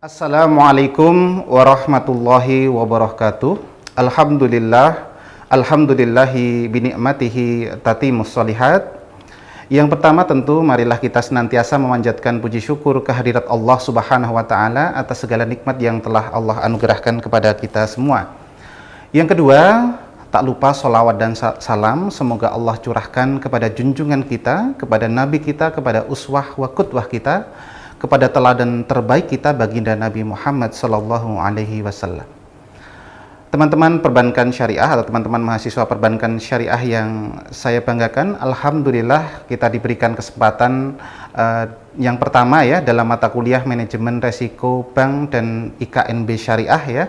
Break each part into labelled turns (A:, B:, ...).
A: Assalamualaikum warahmatullahi wabarakatuh. Alhamdulillahi binikmatihi tatimus sholihat. Yang pertama tentu marilah kita senantiasa memanjatkan puji syukur kehadirat Allah Subhanahu wa taala atas segala nikmat yang telah Allah anugerahkan kepada kita semua. Yang kedua, tak lupa sholawat dan salam semoga Allah curahkan kepada junjungan kita, kepada nabi kita, kepada uswah wa qudwah kita, kepada teladan terbaik kita baginda Nabi Muhammad sallallahu alaihi wasallam. Teman-teman perbankan syariah atau teman-teman mahasiswa perbankan syariah yang saya banggakan, alhamdulillah kita diberikan kesempatan yang pertama ya dalam mata kuliah manajemen resiko bank dan IKNB syariah ya.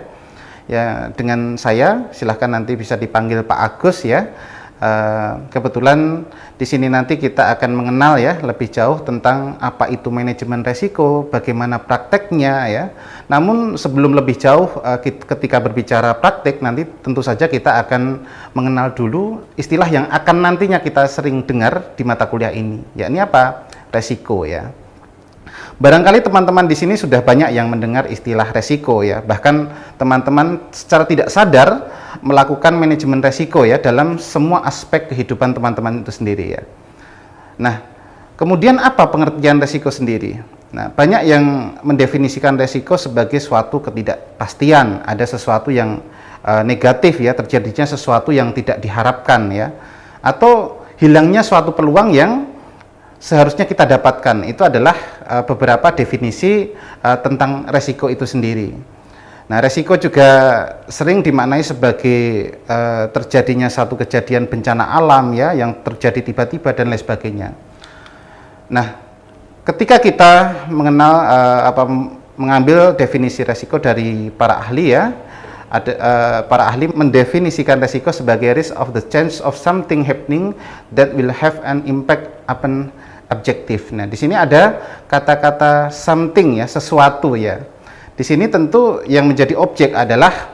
A: Ya, dengan saya silahkan nanti bisa dipanggil Pak Agus ya. Kebetulan di sini nanti kita akan mengenal ya lebih jauh tentang apa itu manajemen resiko, bagaimana prakteknya ya. Namun sebelum lebih jauh ketika berbicara praktek nanti tentu saja kita akan mengenal dulu istilah yang akan nantinya kita sering dengar di mata kuliah ini, yakni apa? Resiko ya. Barangkali teman-teman di sini sudah banyak yang mendengar istilah resiko ya. Bahkan teman-teman secara tidak sadar melakukan manajemen resiko ya dalam semua aspek kehidupan teman-teman itu sendiri ya. Nah, kemudian apa pengertian resiko sendiri? Nah, banyak yang mendefinisikan resiko sebagai suatu ketidakpastian, ada sesuatu yang negatif ya, terjadinya sesuatu yang tidak diharapkan ya, atau hilangnya suatu peluang yang seharusnya kita dapatkan. Itu adalah beberapa definisi tentang resiko itu sendiri. Nah, resiko juga sering dimaknai sebagai terjadinya satu kejadian bencana alam ya yang terjadi tiba-tiba dan lain sebagainya. Nah, ketika kita mengenal mengambil definisi resiko dari para ahli ya, para ahli mendefinisikan resiko sebagai risk of the chance of something happening that will have an impact upon objective. Nah, di sini ada kata-kata something ya, sesuatu ya. Di sini tentu yang menjadi objek adalah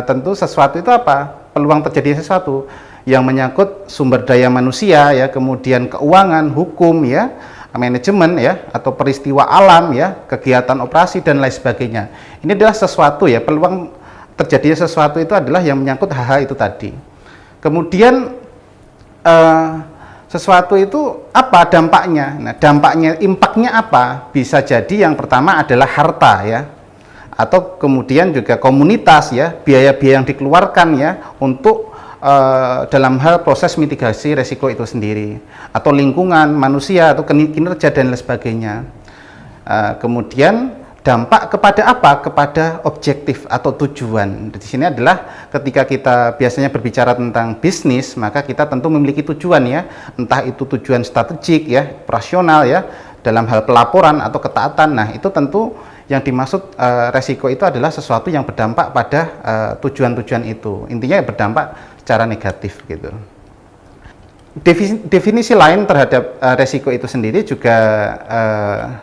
A: tentu sesuatu itu apa? Peluang terjadi sesuatu yang menyangkut sumber daya manusia ya, kemudian keuangan, hukum ya, manajemen ya, atau peristiwa alam ya, kegiatan operasi dan lain sebagainya. Ini adalah sesuatu ya, peluang terjadinya sesuatu itu adalah yang menyangkut hal-hal itu tadi. Kemudian sesuatu itu apa dampaknya? Nah, dampaknya, impaknya apa? Bisa jadi yang pertama adalah harta ya, atau kemudian juga komunitas ya, biaya-biaya yang dikeluarkan ya untuk dalam hal proses mitigasi resiko itu sendiri, atau lingkungan, manusia, atau kinerja dan lain sebagainya. Kemudian dampak kepada apa? Kepada objektif atau tujuan. Di sini adalah ketika kita biasanya berbicara tentang bisnis, maka kita tentu memiliki tujuan ya, entah itu tujuan strategik ya, operasional ya, dalam hal pelaporan atau ketaatan. Nah, itu tentu yang dimaksud resiko itu adalah sesuatu yang berdampak pada tujuan-tujuan itu. Intinya berdampak secara negatif gitu. Definisi lain terhadap resiko itu sendiri juga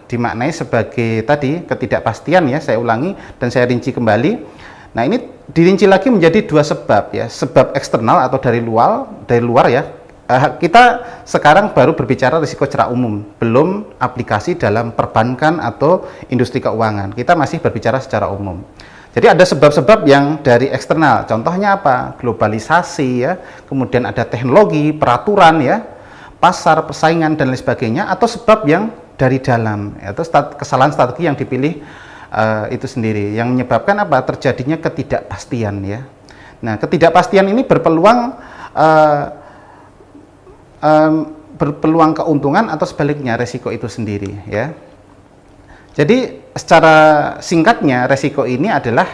A: dimaknai sebagai tadi ketidakpastian ya, saya ulangi dan saya rinci kembali. Nah, ini dirinci lagi menjadi dua sebab ya, sebab eksternal atau dari luar ya. Kita sekarang baru berbicara risiko secara umum, belum aplikasi dalam perbankan atau industri keuangan. Kita masih berbicara secara umum. Jadi ada sebab-sebab yang dari eksternal. Contohnya apa? Globalisasi ya, kemudian ada teknologi, peraturan ya, pasar, persaingan dan lain sebagainya, atau sebab yang dari dalam, yaitu kesalahan strategi yang dipilih itu sendiri yang menyebabkan apa? Terjadinya ketidakpastian ya. Nah, ketidakpastian ini berpeluang keuntungan atau sebaliknya resiko itu sendiri ya. Jadi secara singkatnya resiko ini adalah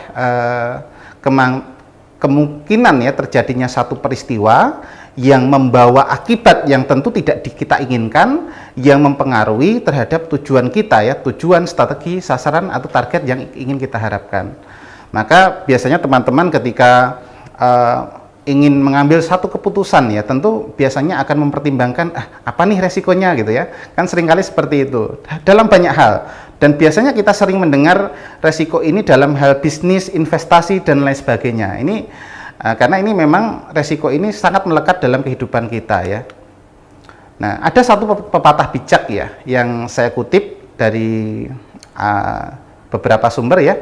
A: kemungkinan ya terjadinya satu peristiwa yang membawa akibat yang tentu tidak kita inginkan, yang mempengaruhi terhadap tujuan kita ya, tujuan, strategi, sasaran atau target yang ingin kita harapkan. Maka biasanya teman-teman ketika ingin mengambil satu keputusan ya, tentu biasanya akan mempertimbangkan apa nih resikonya gitu ya. Kan seringkali seperti itu dalam banyak hal. Dan biasanya kita sering mendengar resiko ini dalam hal bisnis, investasi dan lain sebagainya. Ini karena ini memang resiko ini sangat melekat dalam kehidupan kita ya. Nah, ada satu pepatah bijak ya yang saya kutip dari beberapa sumber ya.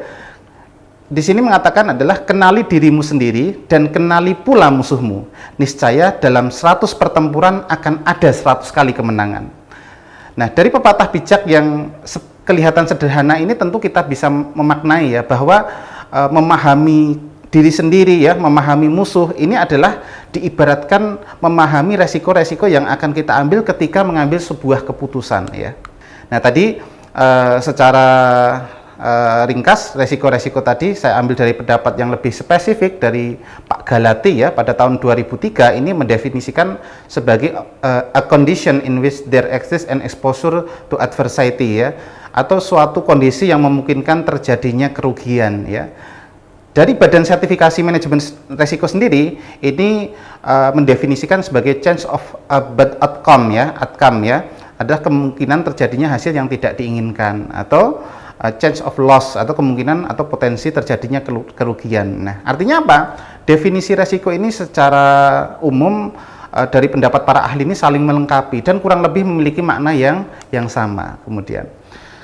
A: Di sini mengatakan adalah kenali dirimu sendiri dan kenali pula musuhmu. Niscaya dalam 100 pertempuran akan ada 100 kali kemenangan. Nah, dari pepatah bijak yang kelihatan sederhana ini tentu kita bisa memaknai ya bahwa memahami diri sendiri ya, memahami musuh ini adalah diibaratkan memahami resiko-resiko yang akan kita ambil ketika mengambil sebuah keputusan ya. Nah, tadi secara ringkas resiko-resiko tadi saya ambil dari pendapat yang lebih spesifik dari Pak Galati ya, pada tahun 2003 ini mendefinisikan sebagai a condition in which there exists an exposure to adversity ya, atau suatu kondisi yang memungkinkan terjadinya kerugian ya. Dari Badan Sertifikasi Manajemen Resiko sendiri ini mendefinisikan sebagai chance of a bad outcome ya, adalah kemungkinan terjadinya hasil yang tidak diinginkan, atau chance of loss atau kemungkinan atau potensi terjadinya kerugian. Nah, artinya apa? Definisi resiko ini secara umum dari pendapat para ahli ini saling melengkapi dan kurang lebih memiliki makna yang sama.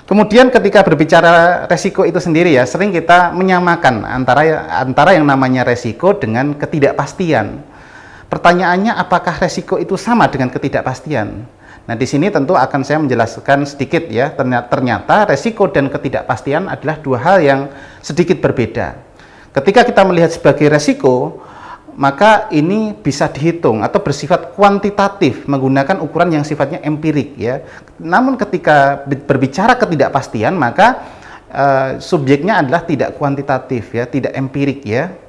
A: Kemudian ketika berbicara resiko itu sendiri ya, sering kita menyamakan antara yang namanya resiko dengan ketidakpastian. Pertanyaannya, apakah resiko itu sama dengan ketidakpastian? Nah, di sini tentu akan saya menjelaskan sedikit ya. Ternyata resiko dan ketidakpastian adalah dua hal yang sedikit berbeda. Ketika kita melihat sebagai resiko, maka ini bisa dihitung atau bersifat kuantitatif menggunakan ukuran yang sifatnya empirik ya. Namun ketika berbicara ketidakpastian, maka subjeknya adalah tidak kuantitatif ya, tidak empirik ya.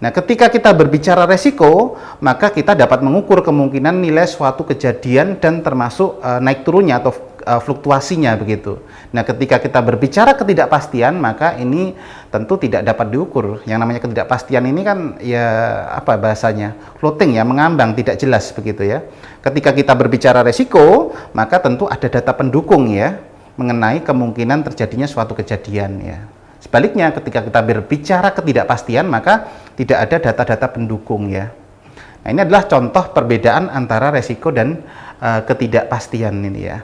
A: Nah, ketika kita berbicara resiko, maka kita dapat mengukur kemungkinan nilai suatu kejadian dan termasuk naik turunnya atau fluktuasinya begitu. Nah, ketika kita berbicara ketidakpastian, maka ini tentu tidak dapat diukur. Yang namanya ketidakpastian ini kan ya apa bahasanya? Floating ya, mengambang, tidak jelas begitu ya. Ketika kita berbicara resiko, maka tentu ada data pendukung ya mengenai kemungkinan terjadinya suatu kejadian ya. Sebaliknya, ketika kita berbicara ketidakpastian, maka tidak ada data-data pendukung ya. Nah, ini adalah contoh perbedaan antara resiko dan ketidakpastian ini ya.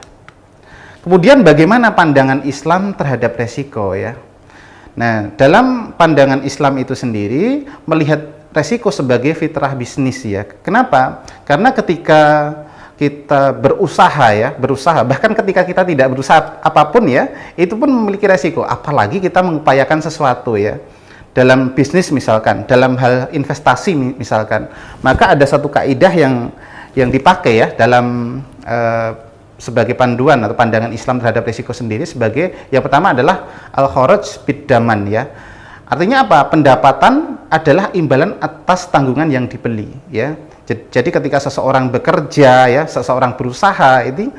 A: Kemudian bagaimana pandangan Islam terhadap resiko ya? Nah, dalam pandangan Islam itu sendiri melihat resiko sebagai fitrah bisnis ya. Kenapa? Karena ketika kita berusaha, bahkan ketika kita tidak berusaha apapun ya, itu pun memiliki resiko, apalagi kita mengupayakan sesuatu ya. Dalam bisnis misalkan, dalam hal investasi misalkan, maka ada satu kaidah yang dipakai ya dalam sebagai panduan atau pandangan Islam terhadap resiko sendiri sebagai yang pertama adalah al-kharaj bid-daman ya. Artinya apa? Pendapatan adalah imbalan atas tanggungan yang dibeli ya. Jadi ketika seseorang bekerja ya, seseorang berusaha itu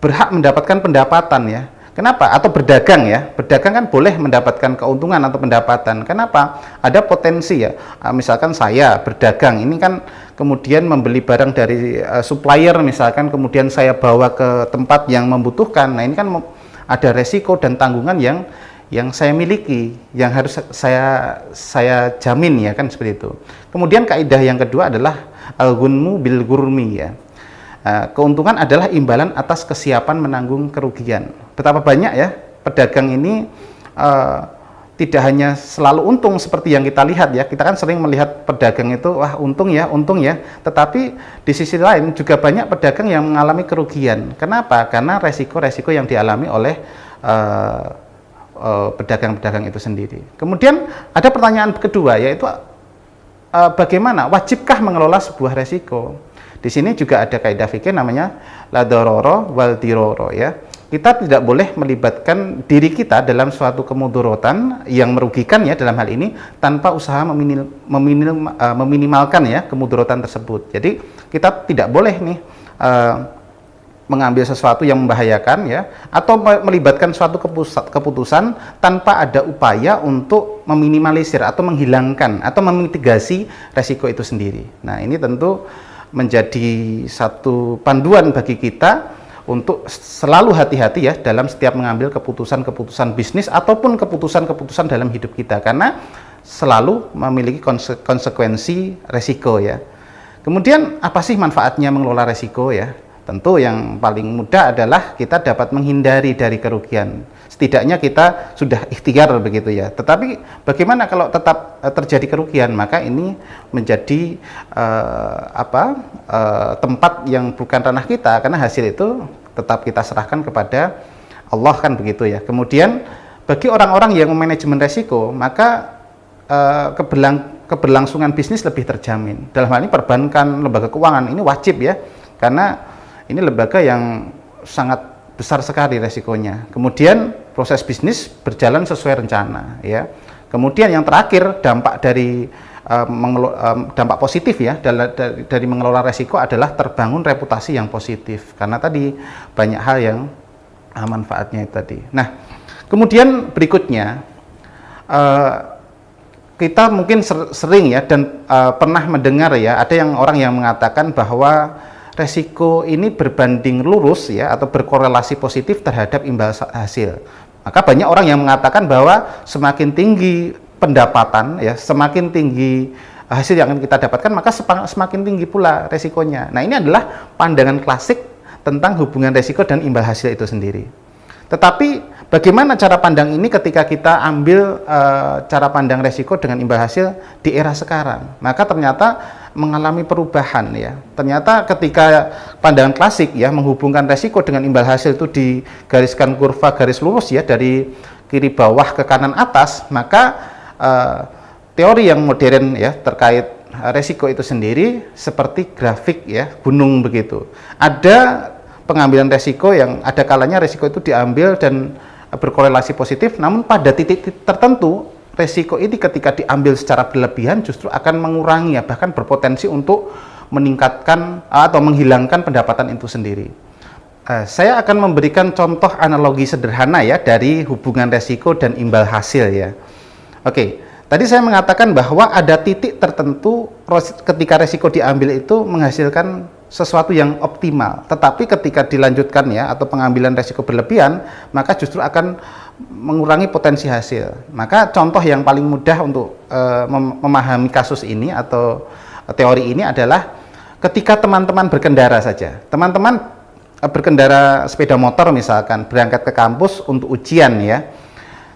A: berhak mendapatkan pendapatan ya. Kenapa? Atau berdagang ya. Berdagang kan boleh mendapatkan keuntungan atau pendapatan. Kenapa? Ada potensi ya. Misalkan saya berdagang, ini kan kemudian membeli barang dari supplier misalkan, kemudian saya bawa ke tempat yang membutuhkan. Nah, ini kan ada resiko dan tanggungan yang saya miliki, yang harus saya jamin ya kan, seperti itu. Kemudian kaidah yang kedua adalah al-gunmu bil gurmi ya. Keuntungan adalah imbalan atas kesiapan menanggung kerugian. Betapa banyak ya pedagang ini tidak hanya selalu untung seperti yang kita lihat ya. Kita kan sering melihat pedagang itu wah untung ya, tetapi di sisi lain juga banyak pedagang yang mengalami kerugian. Kenapa? Karena resiko-resiko yang dialami oleh pedagang-pedagang itu sendiri. Kemudian ada pertanyaan kedua, yaitu bagaimana, wajibkah mengelola sebuah resiko? Di sini juga ada kaidah fikih namanya la darara wal dirara ya. Kita tidak boleh melibatkan diri kita dalam suatu kemudorotan yang merugikan ya dalam hal ini tanpa usaha meminimalkan ya kemudorotan tersebut. Jadi kita tidak boleh nih mengambil sesuatu yang membahayakan ya, atau melibatkan suatu keputusan tanpa ada upaya untuk meminimalisir atau menghilangkan atau memitigasi resiko itu sendiri. Nah, ini tentu menjadi satu panduan bagi kita untuk selalu hati-hati ya dalam setiap mengambil keputusan-keputusan bisnis ataupun keputusan-keputusan dalam hidup kita, karena selalu memiliki konsekuensi resiko ya. Kemudian apa sih manfaatnya mengelola resiko ya? Tentu yang paling mudah adalah kita dapat menghindari dari kerugian. Setidaknya kita sudah ikhtiar begitu ya. Tetapi bagaimana kalau tetap terjadi kerugian? Maka ini menjadi tempat yang bukan ranah kita, karena hasil itu tetap kita serahkan kepada Allah kan begitu ya. Kemudian bagi orang-orang yang manajemen resiko, maka keberlangsungan bisnis lebih terjamin. Dalam hal ini perbankan, lembaga keuangan ini wajib ya, karena ini lembaga yang sangat besar sekali resikonya. Kemudian proses bisnis berjalan sesuai rencana ya. Kemudian yang terakhir, dampak dari dampak positif ya dari mengelola resiko adalah terbangun reputasi yang positif, karena tadi banyak hal yang manfaatnya itu tadi. Nah, kemudian berikutnya kita mungkin sering ya dan pernah mendengar ya, ada orang yang mengatakan bahwa resiko ini berbanding lurus ya atau berkorelasi positif terhadap imbal hasil. Maka banyak orang yang mengatakan bahwa semakin tinggi pendapatan ya, semakin tinggi hasil yang akan kita dapatkan, maka semakin tinggi pula resikonya. Nah, ini adalah pandangan klasik tentang hubungan resiko dan imbal hasil itu sendiri. Tetapi bagaimana cara pandang ini ketika kita ambil cara pandang resiko dengan imbal hasil di era sekarang? Maka ternyata mengalami perubahan ya. Ternyata ketika pandangan klasik ya menghubungkan resiko dengan imbal hasil itu digariskan kurva garis lurus ya dari kiri bawah ke kanan atas, maka teori yang modern ya terkait resiko itu sendiri seperti grafik ya gunung begitu. Ada pengambilan resiko yang ada kalanya resiko itu diambil dan berkorelasi positif, namun pada titik tertentu resiko ini ketika diambil secara berlebihan justru akan mengurangi ya, bahkan berpotensi untuk meningkatkan atau menghilangkan pendapatan itu sendiri. Saya akan memberikan contoh analogi sederhana ya dari hubungan resiko dan imbal hasil ya. Oke, tadi saya mengatakan bahwa ada titik tertentu ketika resiko diambil itu menghasilkan sesuatu yang optimal, tetapi ketika dilanjutkan ya atau pengambilan resiko berlebihan, maka justru akan mengurangi potensi hasil. Maka contoh yang paling mudah untuk memahami kasus ini atau teori ini adalah ketika teman-teman berkendara saja. Teman-teman berkendara sepeda motor misalkan, berangkat ke kampus untuk ujian ya.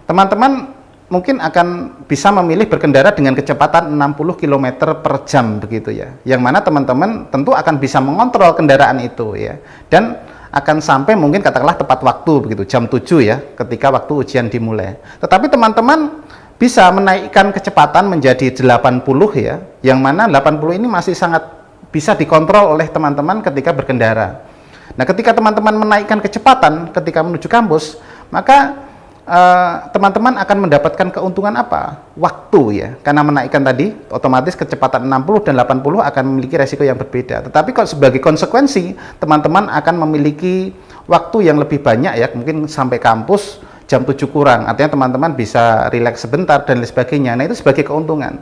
A: Teman-teman mungkin akan bisa memilih berkendara dengan kecepatan 60 km per jam begitu ya, yang mana teman-teman tentu akan bisa mengontrol kendaraan itu ya, dan akan sampai mungkin katakanlah tepat waktu begitu, jam 7 ya ketika waktu ujian dimulai. Tetapi teman-teman bisa menaikkan kecepatan menjadi 80 ya, yang mana 80 ini masih sangat bisa dikontrol oleh teman-teman ketika berkendara. Nah, ketika teman-teman menaikkan kecepatan ketika menuju kampus, maka teman-teman akan mendapatkan keuntungan apa? Waktu ya, karena menaikkan tadi otomatis kecepatan 60 dan 80 akan memiliki resiko yang berbeda. Tetapi kalau sebagai konsekuensi, teman-teman akan memiliki waktu yang lebih banyak ya, mungkin sampai kampus jam 7 kurang, artinya teman-teman bisa rileks sebentar dan lain sebagainya. Nah, itu sebagai keuntungan.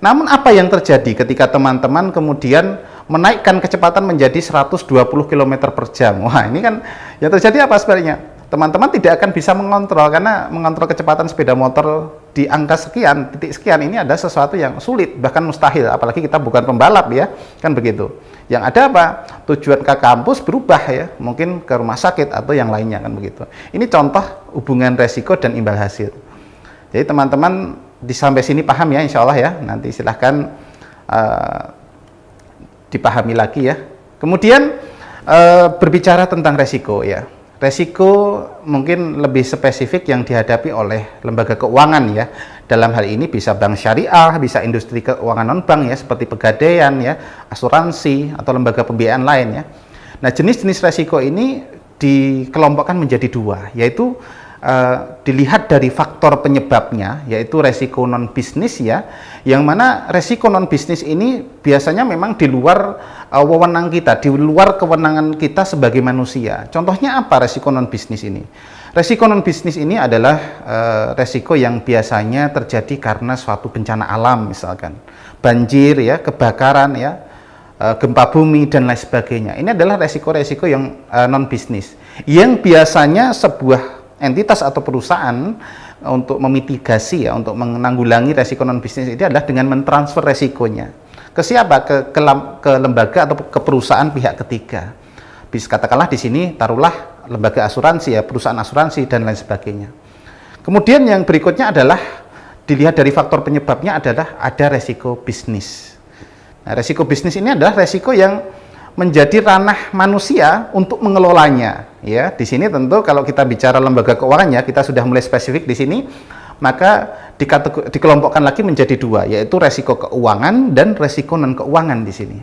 A: Namun apa yang terjadi ketika teman-teman kemudian menaikkan kecepatan menjadi 120 km per jam? Wah, ini kan yang terjadi apa sebenarnya? Teman-teman tidak akan bisa mengontrol, karena mengontrol kecepatan sepeda motor di angka sekian, titik sekian ini ada sesuatu yang sulit, bahkan mustahil, apalagi kita bukan pembalap ya, kan begitu. Yang ada apa? Tujuan ke kampus berubah ya, mungkin ke rumah sakit atau yang lainnya, kan begitu. Ini contoh hubungan resiko dan imbal hasil. Jadi teman-teman sampai sini paham ya, insya Allah ya, nanti silahkan dipahami lagi ya. Kemudian berbicara tentang resiko ya. Resiko mungkin lebih spesifik yang dihadapi oleh lembaga keuangan ya. Dalam hal ini bisa bank syariah, bisa industri keuangan non-bank ya, seperti pegadaian ya, asuransi atau lembaga pembiayaan lain ya. Nah, jenis-jenis resiko ini dikelompokkan menjadi dua, yaitu dilihat dari faktor penyebabnya, yaitu resiko non bisnis ya, yang mana resiko non bisnis ini biasanya memang di luar wewenang kita, di luar kewenangan kita sebagai manusia. Contohnya apa resiko non bisnis ini? Resiko non bisnis ini adalah resiko yang biasanya terjadi karena suatu bencana alam, misalkan banjir ya, kebakaran ya, gempa bumi dan lain sebagainya. Ini adalah resiko-resiko yang non bisnis, yang biasanya sebuah entitas atau perusahaan untuk memitigasi ya, untuk menanggulangi resiko non bisnis ini adalah dengan mentransfer resikonya ke siapa? Ke lembaga atau ke perusahaan pihak ketiga. Bisa katakanlah di sini taruhlah lembaga asuransi ya, perusahaan asuransi dan lain sebagainya. Kemudian yang berikutnya adalah dilihat dari faktor penyebabnya adalah ada resiko bisnis. Nah, resiko bisnis ini adalah resiko yang menjadi ranah manusia untuk mengelolanya. Ya, di sini tentu kalau kita bicara lembaga keuangan ya, kita sudah mulai spesifik di sini, maka dikelompokkan lagi menjadi dua, yaitu resiko keuangan dan resiko non keuangan di sini.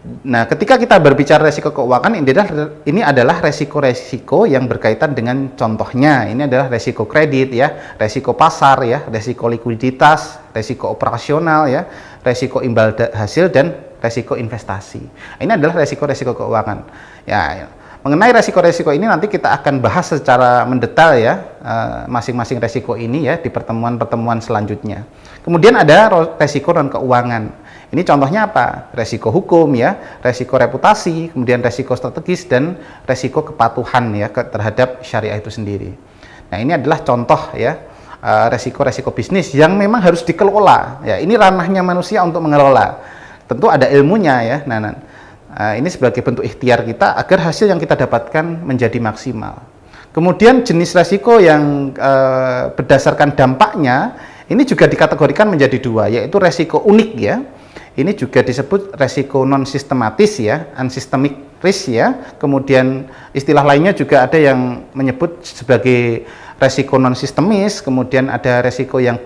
A: Nah, ketika kita berbicara resiko keuangan, ini adalah resiko-resiko yang berkaitan dengan contohnya, ini adalah resiko kredit ya, resiko pasar ya, resiko likuiditas, resiko operasional ya, resiko imbal hasil dan resiko investasi. Ini adalah resiko-resiko keuangan. Ya, mengenai resiko-resiko ini nanti kita akan bahas secara mendetail ya, masing-masing resiko ini ya di pertemuan-pertemuan selanjutnya. Kemudian ada resiko non keuangan. Ini contohnya apa? Resiko hukum ya, resiko reputasi, kemudian resiko strategis dan resiko kepatuhan ya terhadap syariah itu sendiri. Nah, ini adalah contoh ya resiko-resiko bisnis yang memang harus dikelola. Ya, ini ranahnya manusia untuk mengelola. Tentu ada ilmunya ya. Nah, ini sebagai bentuk ikhtiar kita agar hasil yang kita dapatkan menjadi maksimal. Kemudian jenis resiko yang berdasarkan dampaknya ini juga dikategorikan menjadi dua, yaitu resiko unik ya. Ini juga disebut resiko non sistematis ya, unsystemic risk ya. Kemudian istilah lainnya juga ada yang menyebut sebagai resiko non sistemis, kemudian ada resiko yang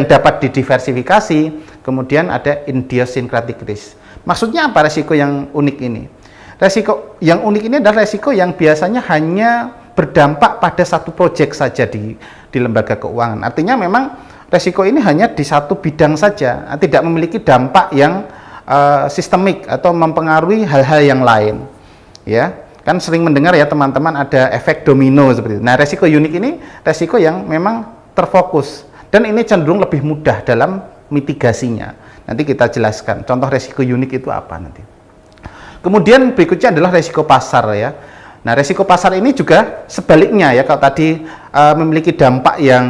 A: dapat didiversifikasi, kemudian ada idiosyncratic risk. Maksudnya apa resiko yang unik ini? Resiko yang unik ini adalah resiko yang biasanya hanya berdampak pada satu proyek saja di lembaga keuangan. Artinya memang resiko ini hanya di satu bidang saja, tidak memiliki dampak yang sistemik atau mempengaruhi hal-hal yang lain. Ya, kan sering mendengar ya teman-teman ada efek domino seperti itu. Nah, resiko unik ini resiko yang memang terfokus dan ini cenderung lebih mudah dalam mitigasinya. Nanti kita jelaskan contoh resiko unik itu apa nanti. Kemudian berikutnya adalah resiko pasar ya. Nah, resiko pasar ini juga sebaliknya ya, kalau tadi memiliki dampak yang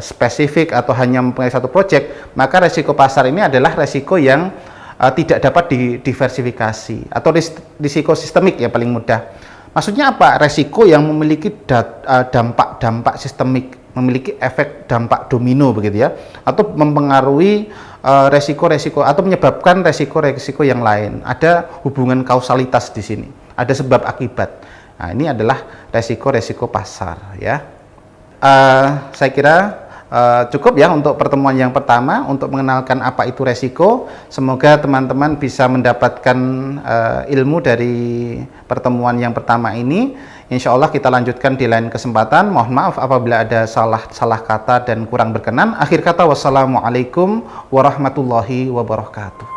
A: spesifik atau hanya mempunyai satu proyek, maka resiko pasar ini adalah resiko yang tidak dapat didiversifikasi atau risiko sistemik ya paling mudah. Maksudnya apa? Resiko yang memiliki dampak sistemik, memiliki efek dampak domino begitu ya, atau mempengaruhi resiko-resiko atau menyebabkan resiko-resiko yang lain. Ada hubungan kausalitas di sini. Ada sebab akibat. Nah, ini adalah resiko-resiko pasar ya. Saya kira cukup ya untuk pertemuan yang pertama untuk mengenalkan apa itu resiko. Semoga teman-teman bisa mendapatkan ilmu dari pertemuan yang pertama ini. Insya Allah kita lanjutkan di lain kesempatan. Mohon maaf apabila ada salah kata dan kurang berkenan. Akhir kata, wassalamualaikum warahmatullahi wabarakatuh.